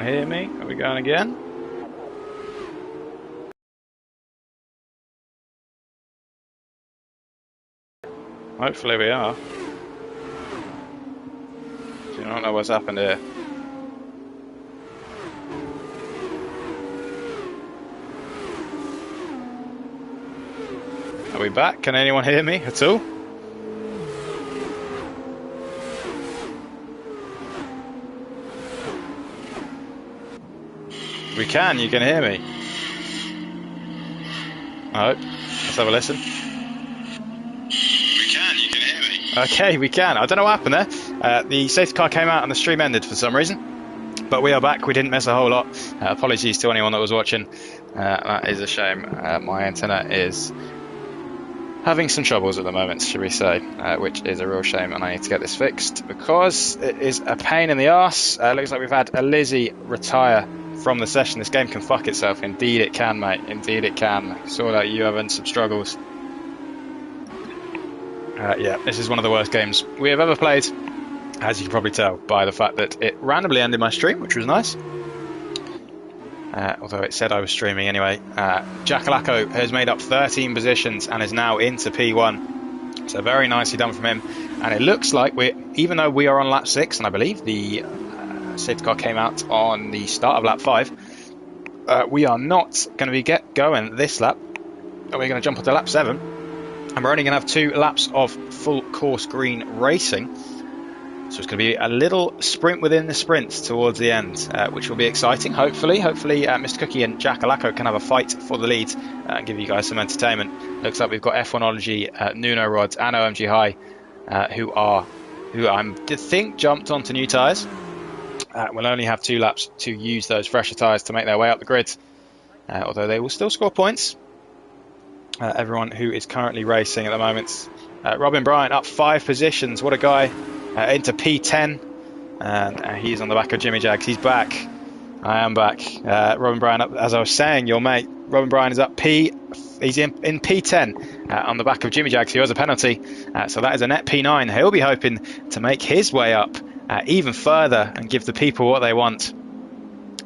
Hear me? Are we going again? Hopefully we are. Do you not know what's happened here? Are we back? Can anyone hear me at all? We can, you can hear me. I hope. Let's have a listen. We can, you can hear me. Okay, we can. I don't know what happened there. The safety car came out and the stream ended for some reason. But we are back. We didn't miss a whole lot. Apologies to anyone that was watching. That is a shame. My antenna is having some troubles at the moment, should we say, which is a real shame, and I need to get this fixed because it is a pain in the arse. Looks like we've had a Lizzie retire from the session. This game can fuck itself. Indeed it can, mate. Indeed it can. Saw that you having some struggles. Yeah, this is one of the worst games we have ever played, as you can probably tell by the fact that it randomly ended my stream, which was nice. Although it said I was streaming anyway. Jackalacco has made up 13 positions and is now into P1. So very nicely done from him. And it looks like even though we are on lap 6, and I believe the safety car came out on the start of lap 5, we are not going to get going this lap. We're going to jump onto lap 7. And we're only going to have 2 laps of full course green racing. So it's going to be a little sprint within the sprints towards the end, which will be exciting, hopefully. Hopefully Mr. Cookie and Jackalacco can have a fight for the lead and give you guys some entertainment. Looks like we've got F1ology, Nuno Rods and OMG High, who I think jumped onto new tyres. We'll only have 2 laps to use those fresher tyres to make their way up the grid, although they will still score points. Everyone who is currently racing at the moment. Robin Bryant up 5 positions, what a guy. Into P10, and he's on the back of Jimmy Jags. He's back. I am back. Robin Bryan up, as I was saying, your mate Robin Bryan is up he's in P10 on the back of Jimmy Jags, who has a penalty. So that is a net P9. He'll be hoping to make his way up even further and give the people what they want,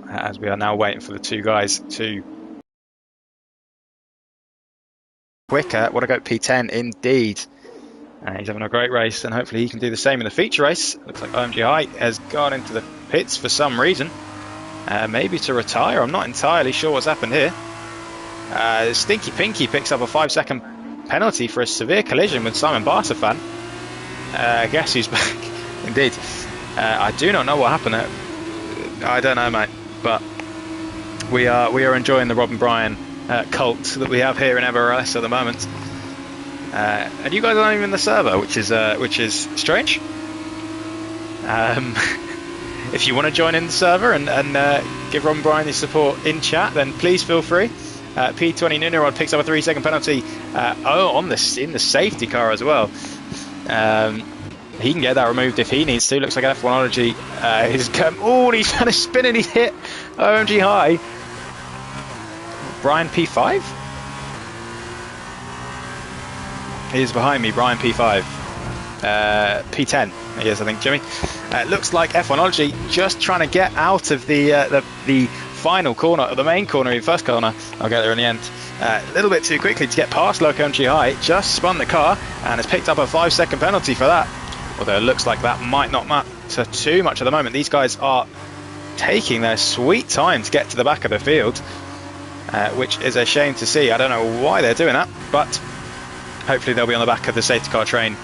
as we are now waiting for the 2 guys to quicker. What a go, P10 indeed. He's having a great race, and hopefully he can do the same in the feature race. Looks like OMG High has gone into the pits for some reason. Maybe to retire. I'm not entirely sure what's happened here. Stinky Pinky picks up a 5-second penalty for a severe collision with Simon Bartafan. Guess who's back? Indeed. I do not know what happened there. I don't know, mate. But we are enjoying the Robin Bryan cult that we have here in MRS at the moment. And you guys aren't even in the server, which is strange. If you want to join in the server and give Robin Bryan your support in chat, then please feel free. P20 Nunarod picks up a 3-second penalty. In the safety car as well. He can get that removed if he needs to. Looks like F1ology is he's trying to spin and he hit OMG High. Brian P5. He is behind me, Brian P5. P10, he is, I think, Jimmy. Looks like F1ology just trying to get out of the final corner, the main corner, the first corner. I'll get there in the end. A little bit too quickly to get past Loco MG High. Just spun the car and has picked up a 5-second penalty for that. Although it looks like that might not matter too much at the moment. These guys are taking their sweet time to get to the back of the field, which is a shame to see. I don't know why they're doing that, but hopefully they'll be on the back of the safety car train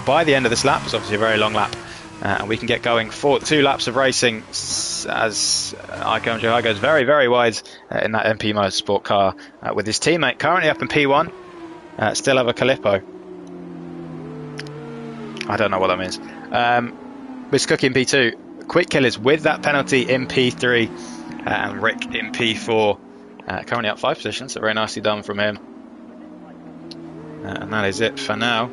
by the end of this lap. It's obviously a very long lap, and we can get going for 2 laps of racing as Icon Joe goes very, very wide in that MP Motorsport car with his teammate currently up in P1. Still have a Calippo. I don't know what that means. Mr. Cookie in P2. Quick Killers with that penalty in P3, and Rick in P4. Currently up 5 positions, so very nicely done from him. And that is it for now,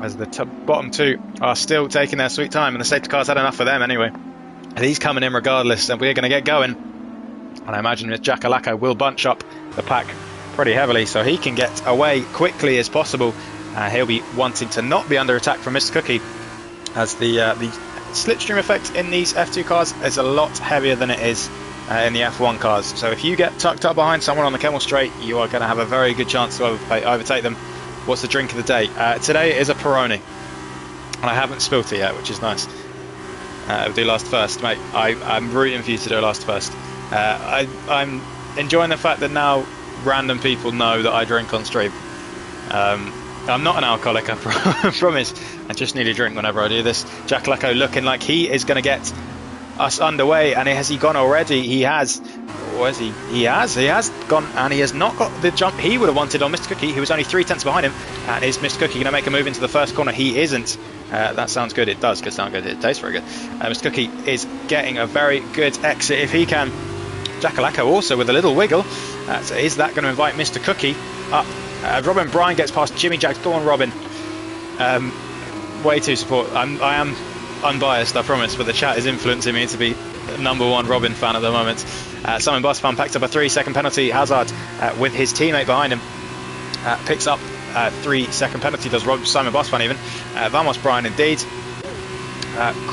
as the bottom 2 are still taking their sweet time, and the safety car's had enough for them anyway. And he's coming in regardless, and we're going to get going. And I imagine that Jackalacco will bunch up the pack pretty heavily, so he can get away quickly as possible. He'll be wanting to not be under attack from Mr. Cookie, as the slipstream effect in these F2 cars is a lot heavier than it is in the F1 cars. So if you get tucked up behind someone on the Kemmel Straight, you are going to have a very good chance to overtake them. What's the drink of the day? Today is a Peroni, and I haven't spilt it yet, which is nice. We'll do last first, mate. I'm rooting for you to do last first. I'm enjoying the fact that now random people know that I drink on stream. I'm not an alcoholic, I promise. I just need a drink whenever I do this. Jack Lacko looking like he is going to get us underway, and has he gone already? He has. Or is he? He has gone, and he has not got the jump he would have wanted on Mr. Cookie, who was only 3/10 behind him. And is Mr. Cookie going to make a move into the first corner? He isn't. That sounds good. It does sound good. It tastes very good. Mr. Cookie is getting a very good exit if he can. Jack Lacko also with a little wiggle. So is that going to invite Mr. Cookie up? Robin Bryan gets past Jimmy Jacks. Go on, Robin. Way too support. I am unbiased, I promise, but the chat is influencing me to be #1 Robin fan at the moment. Simon Busfan picks up a 3-second penalty. Hazard with his teammate behind him picks up a 3-second penalty. Does Simon Busfan even? Vamos Bryan indeed.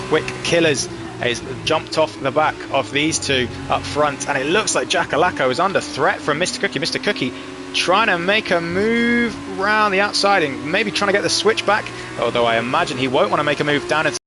Quick Killers is jumped off the back of these two up front, and it looks like Jack Lacko is under threat from Mr. Cookie. Mr. Cookie trying to make a move round the outside and maybe trying to get the switch back, although I imagine he won't want to make a move down into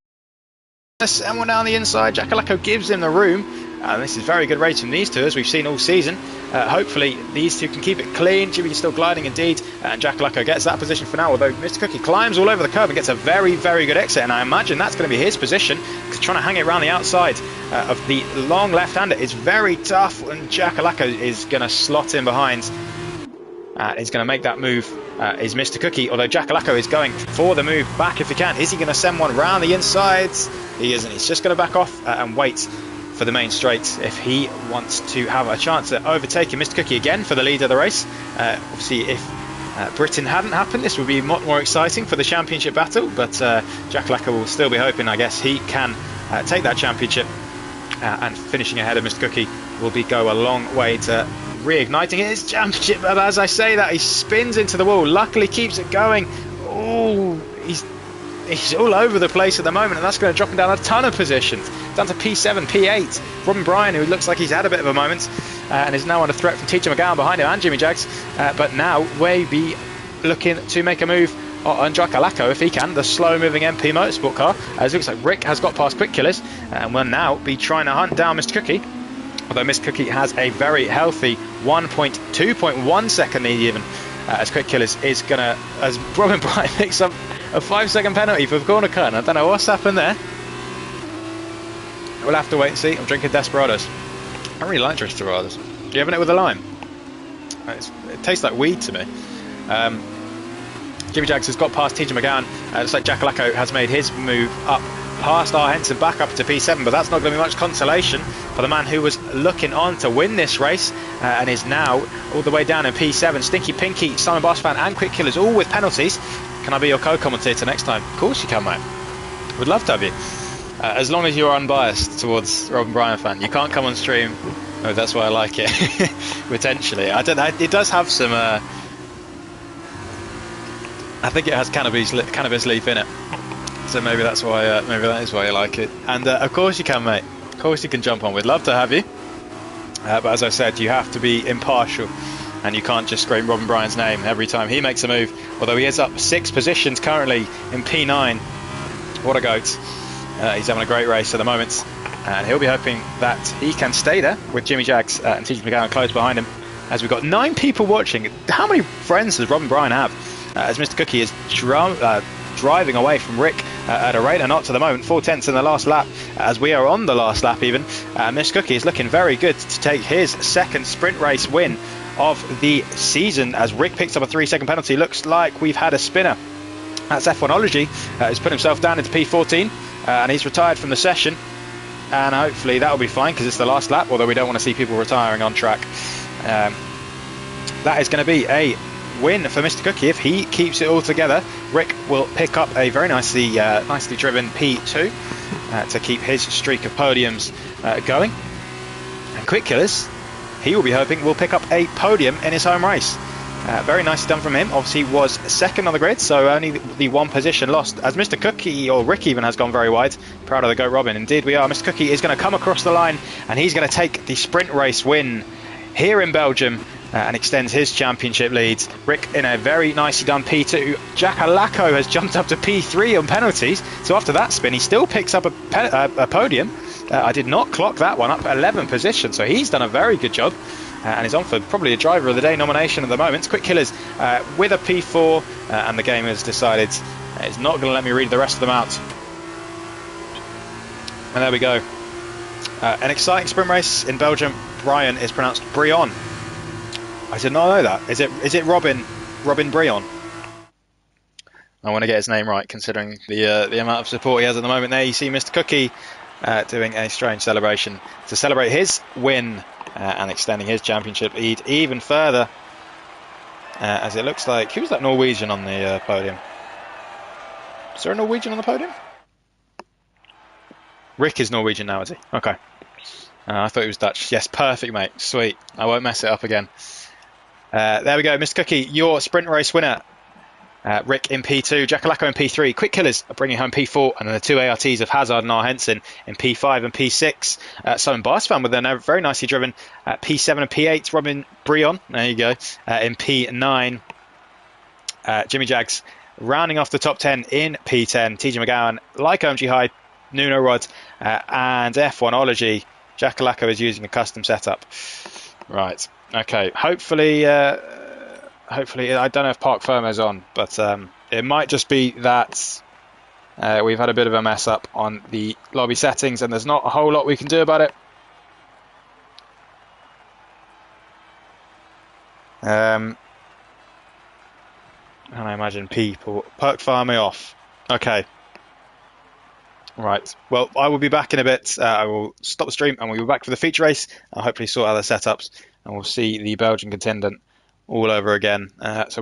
someone down the inside. Jack Lacko gives him the room, and this is very good racing from these two, as we've seen all season. Hopefully these two can keep it clean. Jimmy is still gliding indeed, and Jack Lacko gets that position for now, although Mr. Cookie climbs all over the curb and gets a very, very good exit, and I imagine that's going to be his position, because trying to hang it around the outside of the long left-hander is very tough, and Jack Lacko is going to slot in behind. Is going to make that move is Mr. Cookie, although Jack Lacko is going for the move back if he can. Is he going to send one round the insides? He isn't. He's just going to back off and wait for the main straight if he wants to have a chance at overtaking Mr. Cookie again for the lead of the race. Obviously, if Britain hadn't happened, this would be much more exciting for the championship battle, but Jack Lacko will still be hoping, I guess, he can take that championship, and finishing ahead of Mr. Cookie will go a long way to reigniting his championship. But as I say that, he spins into the wall, luckily keeps it going. Oh, he's all over the place at the moment, and that's going to drop him down a ton of positions, down to P7, P8. Robin Bryan, who looks like he's had a bit of a moment and is now under threat from Teacher McGowan behind him and Jimmy Jaggs, but now will be looking to make a move on Jack Lacko if he can, the slow moving MP Motorsport car, as it looks like Rick has got past Quick Killers and will now be trying to hunt down Mr. Cookie. Although Mr. Cookie has a very healthy 2.1 second lead even, as Quick Killers is going to, as Robin Bryan picks up a 5-second penalty for the corner cut. I don't know what's happened there. We'll have to wait and see. I'm drinking Desperados. I really like Desperados. Do you having it with a lime? It tastes like weed to me. Jimmy Jaggs has got past TJ McGowan. Looks like Jack Lacko has made his move up past R. Henson back up to P7, but that's not going to be much consolation for the man who was looking on to win this race and is now all the way down in P7. Stinky Pinky, Simon Bossfan and Quick Killers all with penalties. Can I be your co-commentator next time? Of course you can, mate. Would love to have you. As long as you're unbiased towards Robin Bryan fan. You can't come on stream. Oh, that's why I like it. Potentially. I don't know. It does have some... I think it has cannabis leaf in it. So maybe that's why. Maybe that is why you like it. And of course you can, mate. Of course you can jump on. We'd love to have you. But as I said, you have to be impartial, and you can't just scream Robin Bryan's name every time he makes a move. Although he is up 6 positions currently in P9. What a goat! He's having a great race at the moment, and he'll be hoping that he can stay there with Jimmy Jaggs and TJ McGowan close behind him. As we've got 9 people watching. How many friends does Robin Bryan have? As Mr. Cookie is driving away from Rick at a rate of knots at the moment, 4/10 in the last lap, as we are on the last lap even. Mr. Cookie is looking very good to take his second sprint race win of the season, as Rick picks up a 3-second penalty. Looks like we've had a spinner. That's F1ology. He's put himself down into P14 and he's retired from the session, and hopefully that will be fine because it's the last lap, although we don't want to see people retiring on track. That is going to be a win for Mr. Cookie if he keeps it all together. Rick will pick up a very nicely driven P2 to keep his streak of podiums going. And Quick Killers, he will be hoping, will pick up a podium in his home race. Very nicely done from him. Obviously was second on the grid, so only the one position lost. As Mr. Cookie, or Rick even, has gone very wide. Proud of the Goat Robin. Indeed we are. Mr. Cookie is going to come across the line, and he's going to take the sprint race win here in Belgium and extends his championship lead. Rick in a very nicely done P2. Jack Alacco has jumped up to P3 on penalties, so after that spin he still picks up a podium. I did not clock that one, up 11 position, so he's done a very good job. And is on for probably a Driver of the Day nomination at the moment. Quick Killers with a P4, and the game has decided it's not going to let me read the rest of them out. And there we go. An exciting sprint race in Belgium. Brian is pronounced Brion. I did not know that. Is it Robin Brion? I want to get his name right, considering the amount of support he has at the moment. There you see Mr. Cookie doing a strange celebration to celebrate his win. And extending his championship lead even further, as it looks like... Who's that Norwegian on the podium? Is there a Norwegian on the podium? Rick is Norwegian now, is he? Okay. I thought he was Dutch. Yes, perfect, mate. Sweet. I won't mess it up again. There we go. Mr. Cookie, your sprint race winner. Rick in P2, Jackalacco in P3, Quick Killers bringing home P4, and then the two ARTs of Hazard and R. Henson in P5 and P6. Simon Barsfan with a very nicely driven P7 and P8. Robin Brion, there you go, in P9. Jimmy Jags rounding off the top 10 in P10. TJ McGowan, like OMG High, Nuno Rod, and F1ology. Jackalacco is using a custom setup. Right, okay, hopefully, I don't know if Park Firmo's on, but it might just be that we've had a bit of a mess up on the lobby settings, and there's not a whole lot we can do about it. And I imagine people... Park Firmo off. Okay. Right. Well, I will be back in a bit. I will stop the stream, and we'll be back for the feature race. I'll hopefully sort out the setups, and we'll see the Belgian contingent all over again. So we